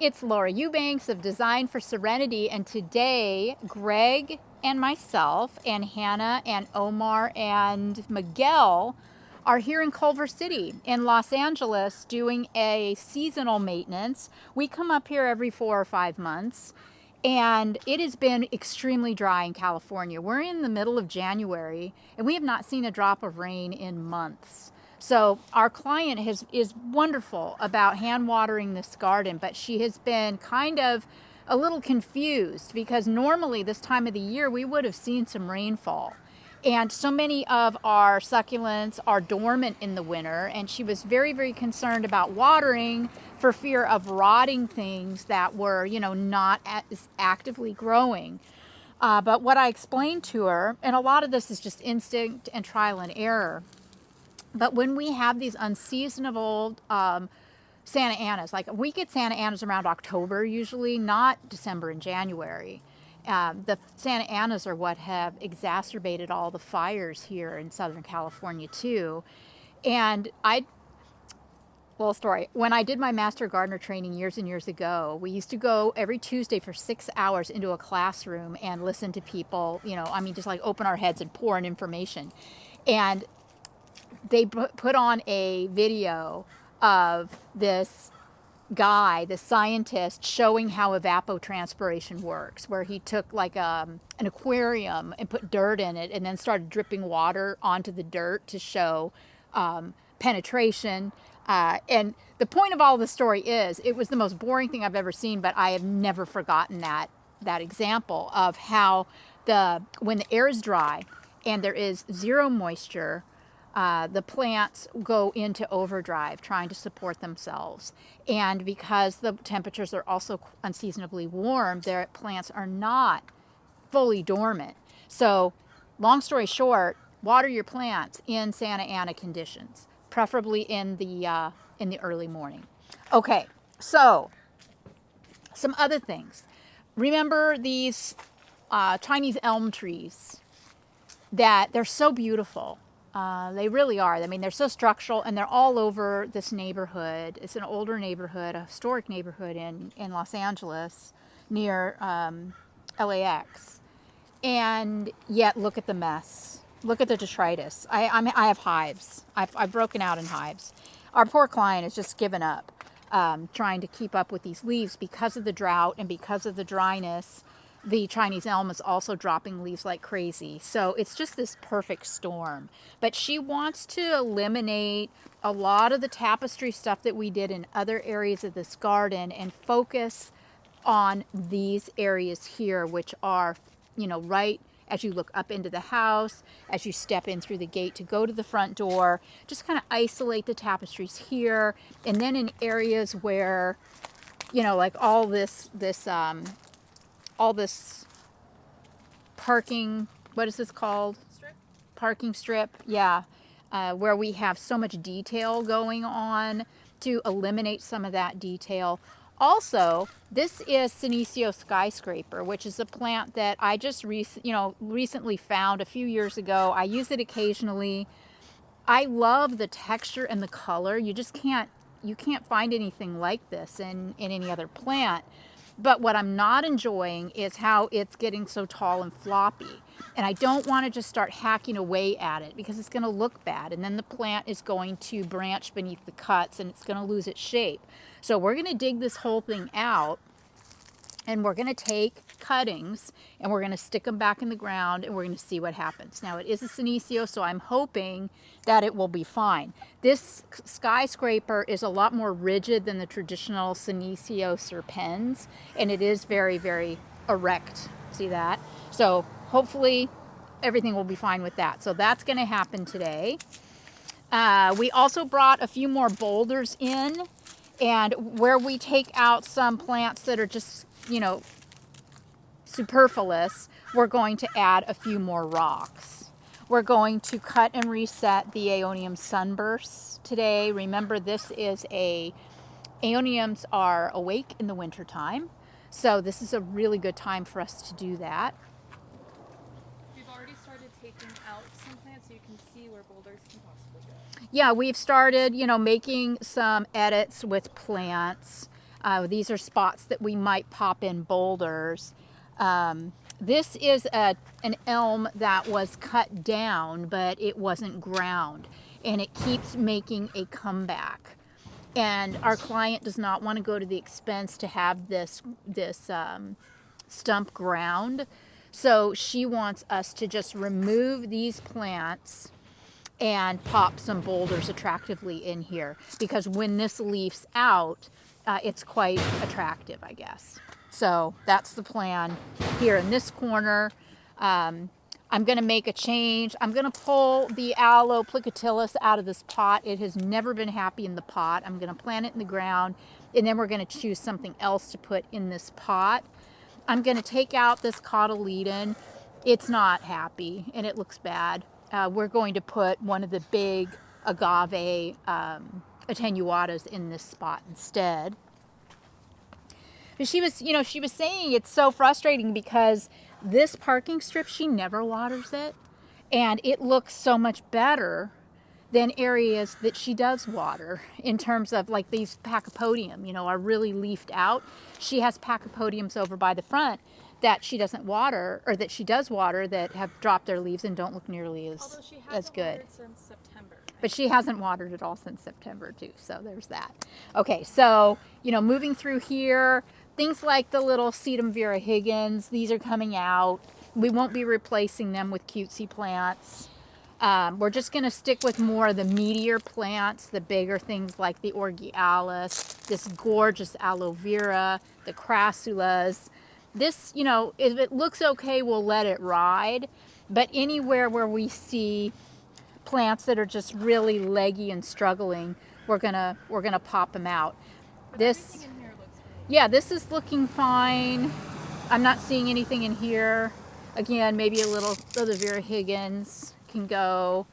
It's Laura Eubanks of Design for Serenity, and today Greg and myself and Hannah and Omar and Miguel are here in Culver City in Los Angeles doing a seasonal maintenance. We come up here every 4 or 5 months, and it has been extremely dry in California. We're in the middle of January and we have not seen a drop of rain in months. So our client is wonderful about hand watering this garden, but she has been kind of a little confused because normally this time of the year we would have seen some rainfall. And so many of our succulents are dormant in the winter, and she was very, very concerned about watering for fear of rotting things that were, not as actively growing. But what I explained to her, and a lot of this is just instinct and trial and error, but when we have these unseasonable Santa Anas, like we get Santa Anas around October usually, not December and January. The Santa Anas are what have exacerbated all the fires here in Southern California too. And story. When I did my master gardener training years and years ago, we used to go every Tuesday for 6 hours into a classroom and listen to people, just like open our heads and pour in information. And they put on a video of this guy, the scientist, showing how evapotranspiration works, where he took like an aquarium and put dirt in it and then started dripping water onto the dirt to show penetration. And the point of all the story is, it was the most boring thing I've ever seen, but I have never forgotten that example of how when the air is dry and there is zero moisture, the plants go into overdrive trying to support themselves. And because the temperatures are also unseasonably warm, their plants are not fully dormant. So, long story short, water your plants in Santa Ana conditions, preferably in the early morning. Okay, so some other things. Remember these Chinese elm trees that they're so beautiful. They really are. I mean, they're so structural, and they're all over this neighborhood. It's an older neighborhood, a historic neighborhood in Los Angeles near LAX. And yet, look at the mess. Look at the detritus. I have hives. I've broken out in hives. Our poor client has just given up trying to keep up with these leaves because of the drought and because of the dryness. The Chinese elm is also dropping leaves like crazy. So it's just this perfect storm. But she wants to eliminate a lot of the tapestry stuff that we did in other areas of this garden and focus on these areas here, which are, right as you look up into the house, as you step in through the gate to go to the front door. Just kind of isolate the tapestries here. And then in areas where, like all this parking, what is this called? Strip? Parking strip, yeah. Where we have so much detail going on, to eliminate some of that detail. Also, this is Senecio skyscraper, which is a plant that I just recently found a few years ago. I use it occasionally. I love the texture and the color. You can't find anything like this in any other plant. But what I'm not enjoying is how it's getting so tall and floppy. And I don't want to just start hacking away at it because it's going to look bad. And then the plant is going to branch beneath the cuts and it's going to lose its shape. So we're going to dig this whole thing out, and we're going to take cuttings and we're going to stick them back in the ground, and we're going to see what happens. Now, it is a Senecio, so I'm hoping that it will be fine. This skyscraper is a lot more rigid than the traditional Senecio serpens, and it is very, very erect. See that? So hopefully everything will be fine with that. So that's going to happen today. We also brought a few more boulders in, and where we take out some plants that are just, superfluous, we're going to add a few more rocks. We're going to cut and reset the Aeonium sunbursts today. Remember, Aeoniums are awake in the wintertime, so this is a really good time for us to do that. We've already started taking out some plants so you can see where boulders can possibly go. Yeah, we've started, making some edits with plants. These are spots that we might pop in boulders. This is an elm that was cut down, but it wasn't ground, and it keeps making a comeback. And our client does not want to go to the expense to have this stump ground. So she wants us to just remove these plants and pop some boulders attractively in here, because when this leafs out, it's quite attractive, I guess. So that's the plan here in this corner. I'm going to make a change. I'm going to pull the aloe plicatilus out of this pot. It has never been happy in the pot. I'm going to plant it in the ground, and then we're going to choose something else to put in this pot. I'm going to take out this cotyledon. It's not happy, and it looks bad. We're going to put one of the big agave attenuatas in this spot instead. But she was saying it's so frustrating because this parking strip, she never waters it, and it looks so much better than areas that she does water, in terms of like these pachypodium, are really leafed out. She has pachypodiums over by the front that she doesn't water, or that she does water, that have dropped their leaves and don't look nearly as good. Since September. But she hasn't watered at all since September too, so there's that. Okay, so moving through here, things like the little Sedum Vera Higgins, these are coming out. We won't be replacing them with cutesy plants. We're just going to stick with more of the meatier plants, the bigger things like the Orgealis, this gorgeous aloe vera, the crassulas. This, if it looks okay, we'll let it ride. But anywhere where we see plants that are just really leggy and struggling, we're gonna pop them out. Everything in here looks really yeah, this is looking fine. I'm not seeing anything in here. Again, maybe a little of the Vera Higgins can go.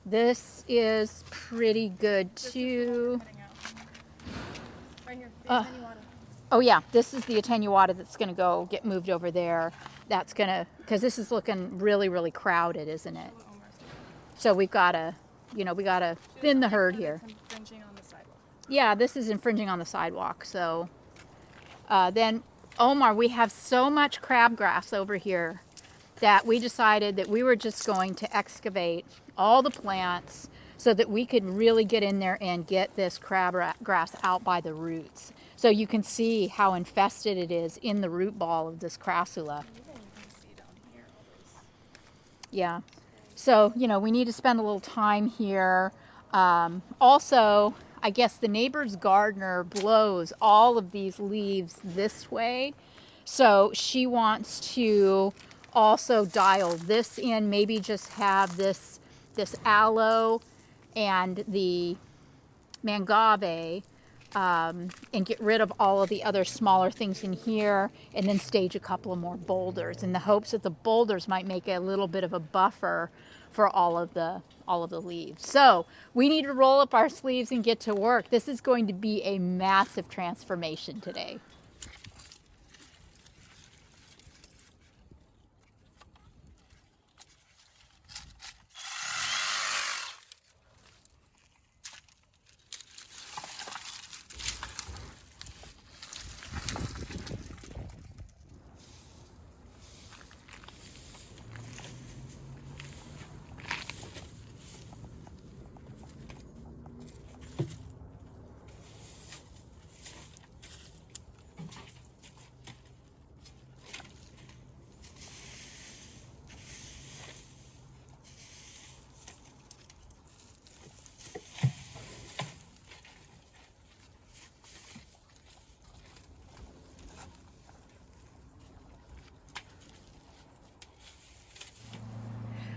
This is pretty good too. Right here, the attenuata. Oh yeah, this is the attenuata that's going to go get moved over there. That's going to, because this is looking really, really crowded, isn't it? So we've got to, thin the herd here. Infringing on the sidewalk. Yeah, this is infringing on the sidewalk. So then, Omar, we have so much crabgrass over here that we decided that we were just going to excavate all the plants so that we could really get in there and get this crabgrass out by the roots. So you can see how infested it is in the root ball of this crassula. Yeah. So, we need to spend a little time here. Also, I guess the neighbor's gardener blows all of these leaves this way. So she wants to also dial this in, maybe just have this aloe and the mangave, and get rid of all of the other smaller things in here, and then stage a couple of more boulders in the hopes that the boulders might make a little bit of a buffer for all of the leaves. So we need to roll up our sleeves and get to work. This is going to be a massive transformation today.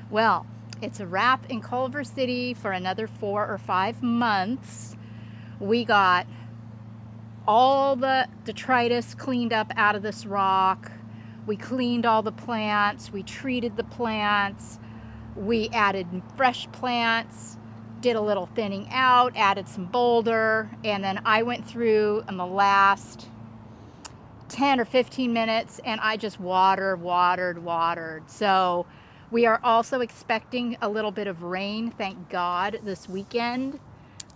Well, it's a wrap in Culver City for another 4 or 5 months. We got all the detritus cleaned up out of this rock. We cleaned all the plants. We treated the plants. We added fresh plants, did a little thinning out, added some boulder, and then I went through in the last 10 or 15 minutes and I just watered. So we are also expecting a little bit of rain, thank God, this weekend.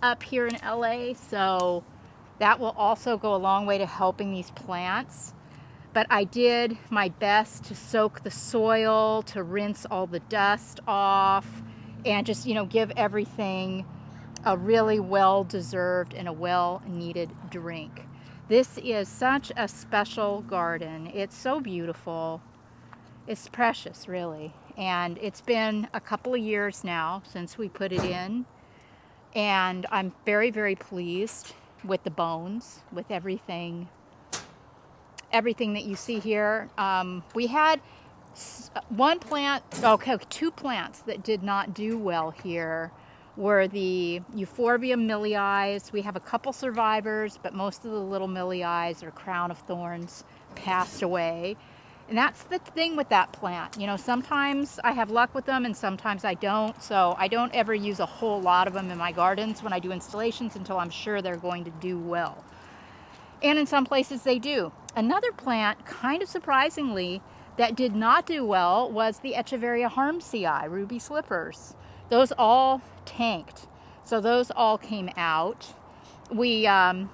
up here in LA, so that will also go a long way to helping these plants. But I did my best to soak the soil, to rinse all the dust off, and just, give everything a really well-deserved and a well-needed drink. This is such a special garden. It's so beautiful. It's precious, really. And it's been a couple of years now since we put it in. And I'm very, very pleased with the bones, with everything that you see here. We had one plant, okay, two plants that did not do well here were the Euphorbia millii. We have a couple survivors, but most of the little millii or crown of thorns passed away. And that's the thing with that plant. Sometimes I have luck with them and sometimes I don't. So I don't ever use a whole lot of them in my gardens when I do installations until I'm sure they're going to do well. And in some places they do. Another plant, kind of surprisingly, that did not do well was the Echeveria harmsii, ruby slippers. Those all tanked. So those all came out. Miguel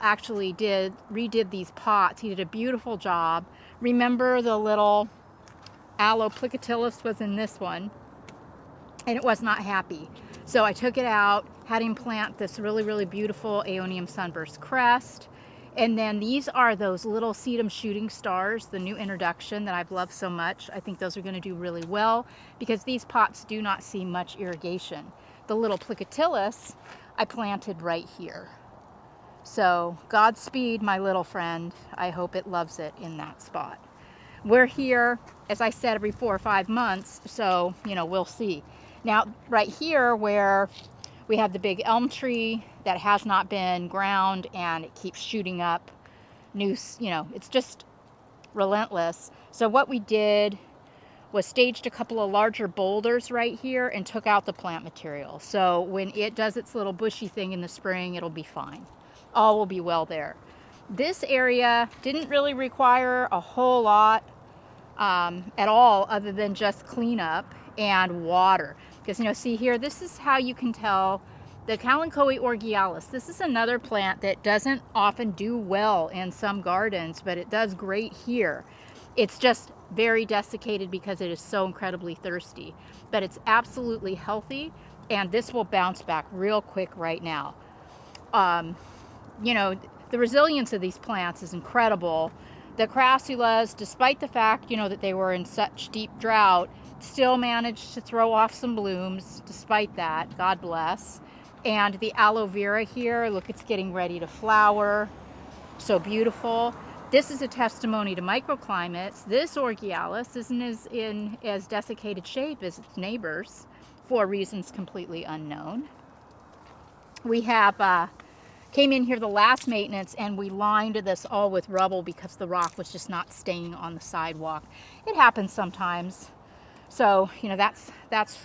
actually redid these pots. He did a beautiful job. Remember the little aloe plicatillus was in this one, and it was not happy. So I took it out, had him plant this really, really beautiful Aeonium sunburst crest. And then these are those little sedum shooting stars, the new introduction that I've loved so much. I think those are going to do really well because these pots do not see much irrigation. The little plicatillus I planted right here. So Godspeed, my little friend. I hope it loves it in that spot. We're here, as I said, every 4 or 5 months, so, we'll see. Now, right here where we have the big elm tree that has not been ground and it keeps shooting up new, it's just relentless. So what we did was staged a couple of larger boulders right here and took out the plant material. So when it does its little bushy thing in the spring, it'll be fine. All will be well there. This area didn't really require a whole lot at all other than just cleanup and water. Because, see here, this is how you can tell the Kalanchoe orgialis. This is another plant that doesn't often do well in some gardens, but it does great here. It's just very desiccated because it is so incredibly thirsty. But it's absolutely healthy, and this will bounce back real quick right now. The resilience of these plants is incredible. The crassulas, despite the fact, that they were in such deep drought, still managed to throw off some blooms despite that. God bless. And the aloe vera here, look, it's getting ready to flower. So beautiful. This is a testimony to microclimates. This orgialis isn't in as desiccated shape as its neighbors for reasons completely unknown. We have came in here the last maintenance and we lined this all with rubble because the rock was just not staying on the sidewalk. It happens sometimes. So, that's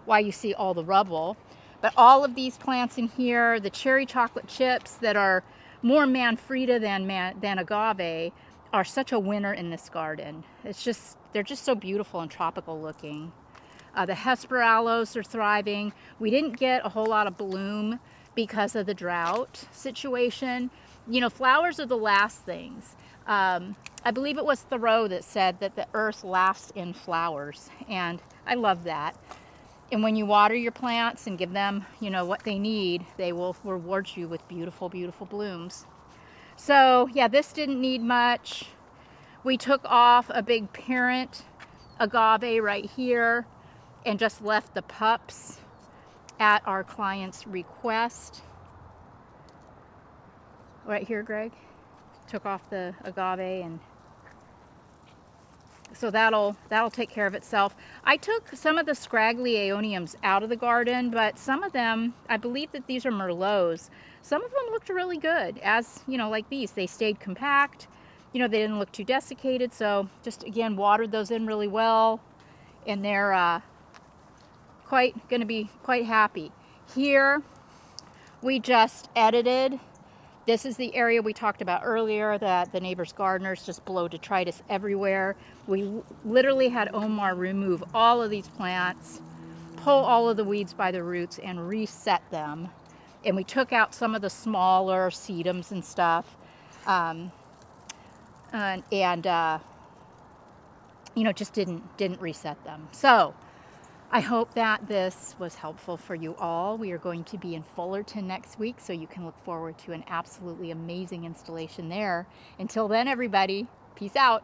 why you see all the rubble. But all of these plants in here, the cherry chocolate chips that are more Manfreda than agave, are such a winner in this garden. They're just so beautiful and tropical looking. The Hesperaloes are thriving. We didn't get a whole lot of bloom because of the drought situation. Flowers are the last things. I believe it was Thoreau that said that the earth laughs in flowers, and I love that. And when you water your plants and give them, what they need, they will reward you with beautiful, beautiful blooms. So, yeah, this didn't need much. We took off a big parent agave right here and just left the pups at our client's request. Right here, Greg. Took off the agave, and so that'll take care of itself. I took some of the scraggly aeoniums out of the garden, but some of them, I believe that these are merlots. Some of them looked really good, as like these. They stayed compact. They didn't look too desiccated. So just again watered those in really well, and they're going to be quite happy. Here we just edited. This is the area we talked about earlier that the neighbor's gardeners just blow detritus everywhere. We literally had Omar remove all of these plants, pull all of the weeds by the roots and reset them. And we took out some of the smaller sedums and stuff. Um, and you know, just didn't reset them. So I hope that this was helpful for you all. We are going to be in Fullerton next week, so you can look forward to an absolutely amazing installation there. Until then, everybody, peace out.